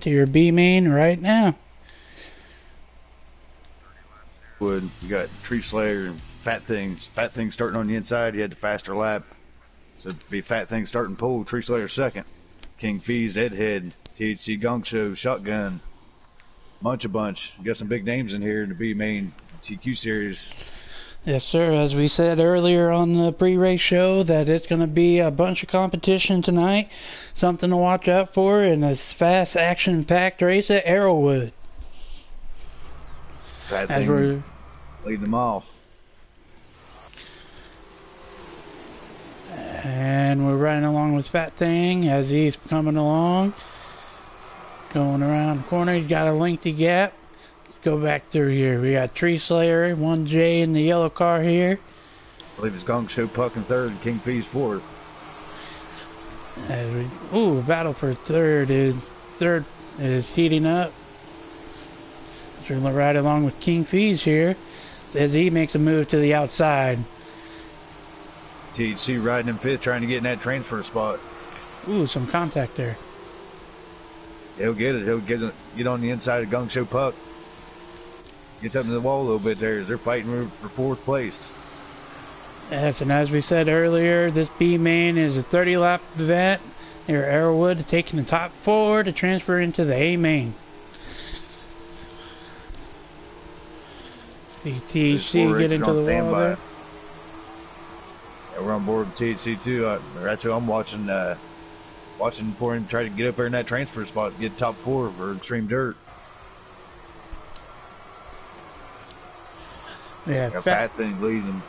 to your B main right now. You got Tree Slayer and Fat Things. Fat Things starting on the inside. He had the faster lap. So it'd be Fat Things starting pole. Tree Slayer second. King Fees, Edhead, THC Gong Show, Shotgun, Bunch. You got some big names in here in the B main TQ series. Yes, sir. As we said earlier on the pre-race show, that it's going to be a bunch of competition tonight. Something to watch out for in this fast, action-packed race at Arrowwood. Fat Thing leading them off. And we're riding along with Fat Thing as he's coming along. Going around the corner. He's got a lengthy gap. Go back through here. We got Tree Slayer, 1J in the yellow car here. I believe it's Gong Show Puck in third and King Fees fourth. Battle for third is heating up. So we're right along with King Fees here as he makes a move to the outside. THC riding in fifth, trying to get in that transfer spot. Some contact there. He'll get it. He'll get on the inside of Gong Show Puck. Gets up to the wall a little bit there. They're fighting for fourth place. Yes, and as we said earlier, this B main is a 30-lap event near Arrowwood, taking the top four to transfer into the A main. See THC get into the wall there. Yeah, we're on board with THC too. That's who I'm watching. Watching for him try to get up there in that transfer spot, get top four for Xtreme Dirt. Yeah, Fat Thing leading them.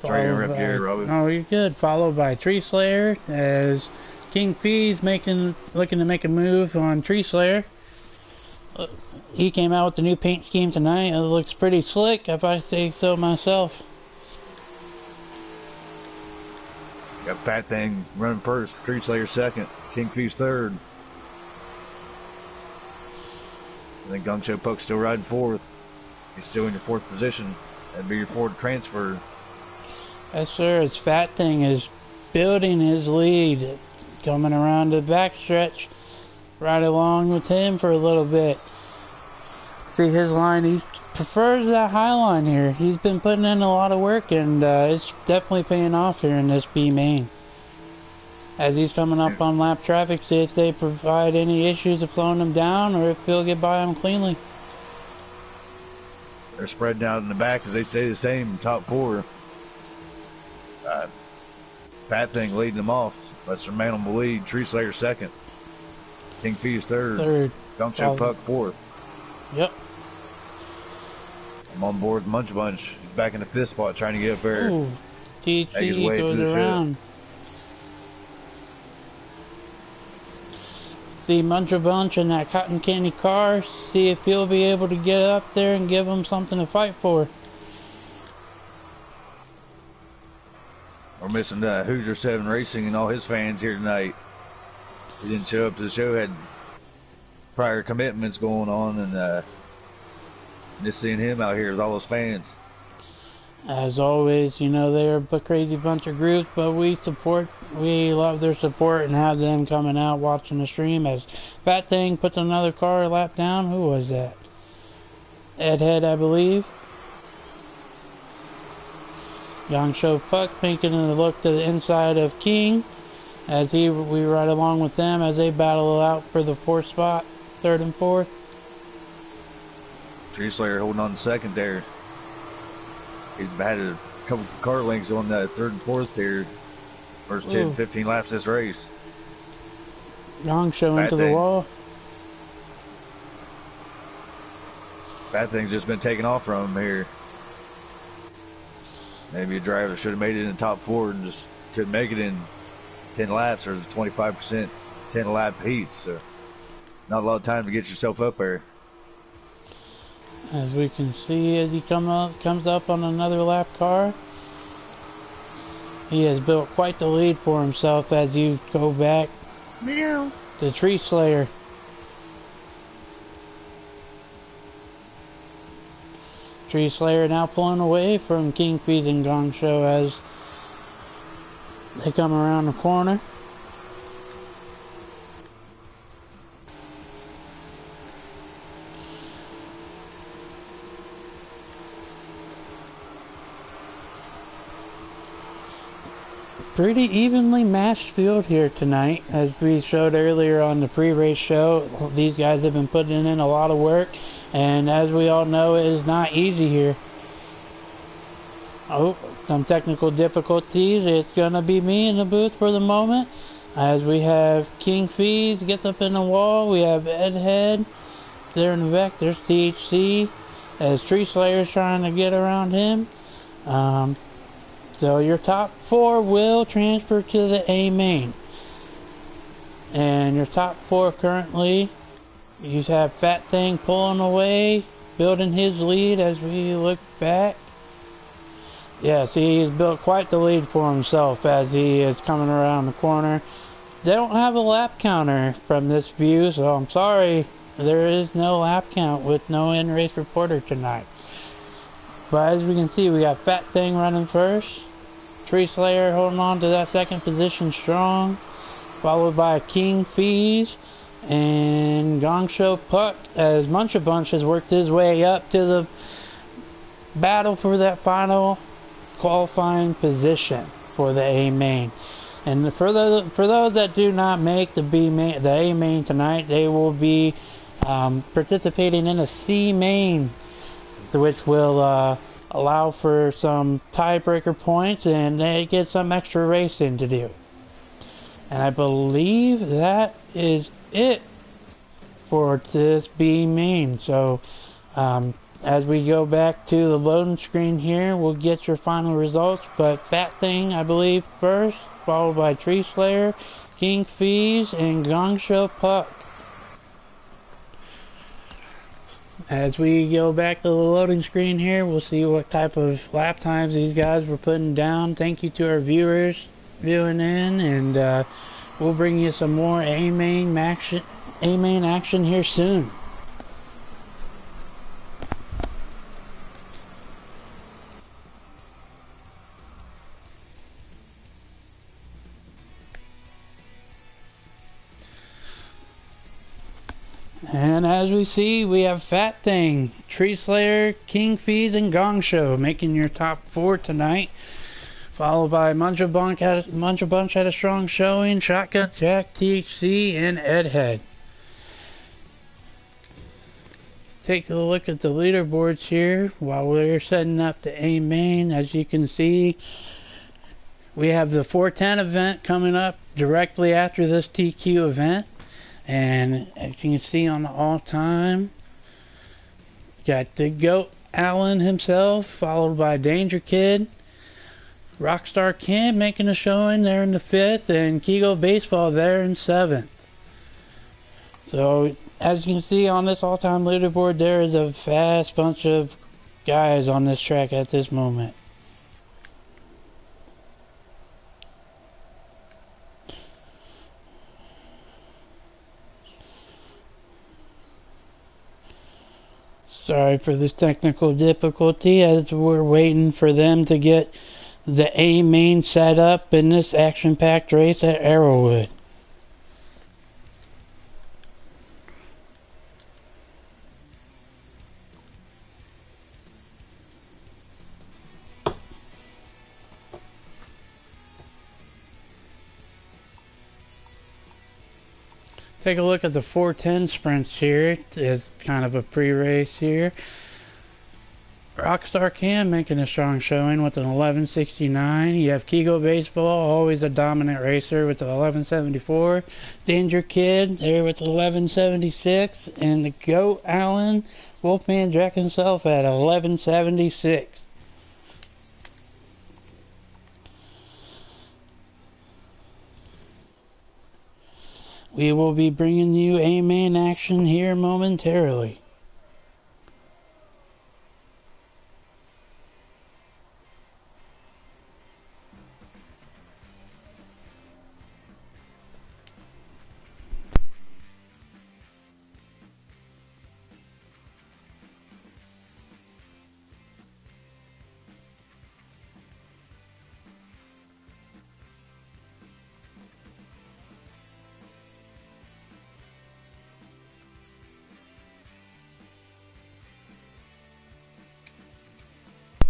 Sorry to interrupt you, Robbie. Oh, you're good. Followed by Tree Slayer as King Fees looking to make a move on Tree Slayer. He came out with the new paint scheme tonight. It looks pretty slick, if I say so myself. Got Fat Thing running first, Tree Slayer second, King Fees third. I think Gong Show Puck's still riding fourth. He's still in your fourth position. That'd be your fourth transfer. Yes, sir. His Fat Thing is building his lead. Coming around the backstretch. Right along with him for a little bit. See his line. He prefers that high line here. He's been putting in a lot of work, and it's definitely paying off here in this B main. As he's coming up on lap traffic, see if they provide any issues of slowing him down or if he'll get by him cleanly. They're spreading out in the back as they stay the same, top four. Fat Thing leading them off. That's their man on the lead. Tree Slayer second. King Fees third. Gong Show Puck fourth. Yep. I'm on board with Bunch. He's back in the fifth spot trying to get up there. TT goes around. See Bunch in that cotton candy car. See if he'll be able to get up there and give him something to fight for. We're missing Hoosier 7 Racing and all his fans here tonight. He didn't show up to the show, had prior commitments going on, and just seeing him out here with all his fans. As always, you know, they're a crazy bunch of groups, but we love their support and have them coming out watching the stream as Fat Thing puts another car lap down. Who was that? Edhead, I believe. Gong Show Puck making a look to the inside of King as we ride along with them as they battle out for the fourth spot, third and fourth. Tree Slayer holding on second there. He's had a couple car links on the third and fourth here. First 10, 15 laps this race. Gong Show into the wall. Fat Thing's just been taken off from him here. Maybe a driver should have made it in the top four and just couldn't make it in 10 laps or 25% 10 lap heats. So not a lot of time to get yourself up there. As we can see, as he comes up on another lap car, he has built quite the lead for himself as you go back to Tree Slayer. Tree Slayer now pulling away from King Fees and Gong Show as they come around the corner. pretty evenly matched field here tonight. As we showed earlier on the pre-race show, these guys have been putting in a lot of work, and as we all know, it is not easy here. Oh, some technical difficulties. It's gonna be me in the booth for the moment, as we have King Fees gets up in the wall. We have Ed Head there in the back. There's THC as Tree Slayer's trying to get around him. So your top 4 will transfer to the A main. And your top 4 currently, you have Fat Thing pulling away, building his lead as we look back. Yes, he's built quite the lead for himself as he is coming around the corner. They don't have a lap counter from this view, so I'm sorry, there is no lap count with no in-race reporter tonight. But as we can see, we got Fat Thing running first. Tree Slayer holding on to that second position strong, followed by King Fees and Gong Show Puck as Muncha Bunch has worked his way up to the battle for that final qualifying position for the A main. And for those that do not make the A main tonight, they will be participating in a C main, which will allow for some tiebreaker points, and they get some extra racing to do. And I believe that is it for this B main. So as we go back to the loading screen here, we'll get your final results. But Fat Thing, I believe, first, followed by Tree Slayer, King Fees, and Gong Show Puck. As we go back to the loading screen here, we'll see what type of lap times these guys were putting down. Thank you to our viewers viewing in, and we'll bring you some more A main action here soon. And as we see, we have Fat Thing, Tree Slayer, King Fees, and Gong Show making your top 4 tonight. Followed by Muncha Bunch had a strong showing, Shotgun Jack, THC, and Ed Head. Take a look at the leaderboards here while we're setting up the A main. As you can see, we have the 410 event coming up directly after this TQ event. And as you can see on the all-time, got the GOAT Allen himself, followed by Danger Kid, Rockstar Kim making a showing there in the 5th, and Kigo Baseball there in 7th. So as you can see on this all-time leaderboard, there is a vast bunch of guys on this track at this moment. Sorry for this technical difficulty as we're waiting for them to get the A main set up in this action-packed race at Arrowwood. Take a look at the 410 sprints here. It's kind of a pre-race here. Rockstar Cam making a strong showing with an 1169. You have Kigo Baseball, always a dominant racer with an 1174. Danger Kid there with 1176. And the GOAT Allen, Wolfman Jack himself at 1176. We will be bringing you A main action here momentarily.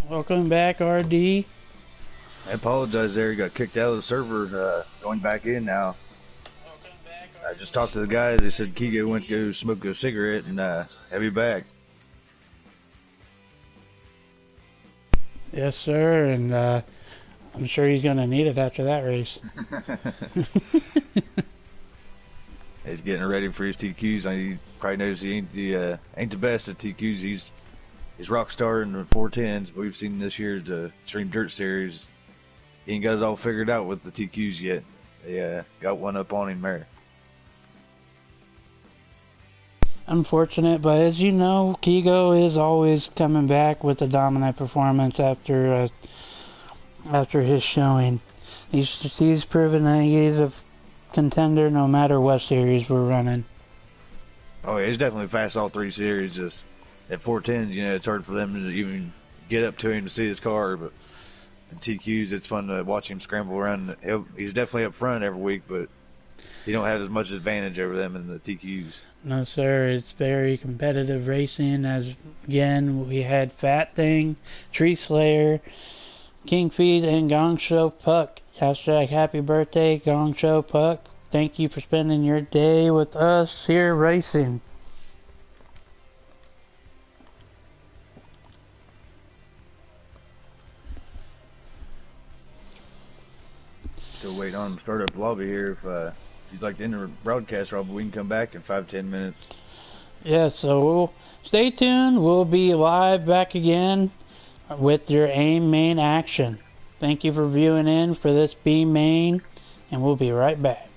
Welcome back, RD. I apologize there. He got kicked out of the server. Going back in now. I just talked to the guys. They said Kigo went to go smoke a cigarette and have you back. Yes, sir, and I'm sure he's going to need it after that race. He's getting ready for his TQs. He probably knows he ain't the best at TQs. He's rock star in the 410s. We've seen this year's Xtreme Dirt Series. He ain't got it all figured out with the TQs yet. They got one up on him there. Unfortunate, but as you know, Kigo is always coming back with a dominant performance after his showing. He's proven that he's a contender no matter what series we're running. Oh, yeah, he's definitely fast all three series. Just at 410s, it's hard for them to even get up to him to see his car. But in TQs, it's fun to watch him scramble around. He's definitely up front every week, but he don't have as much advantage over them in the TQs. No, sir. It's very competitive racing. As again, we had Fat Thing, Tree Slayer, King Feed, and Gong Show Puck. Hashtag happy birthday, Gong Show Puck. Thank you for spending your day with us here racing. Still waiting on him to start up the lobby here. If he's like to end the broadcast, Rob, we can come back in 5-10 minutes. Yeah, so stay tuned. We'll be live back again with your AIM main action. Thank you for viewing in for this B main, and we'll be right back.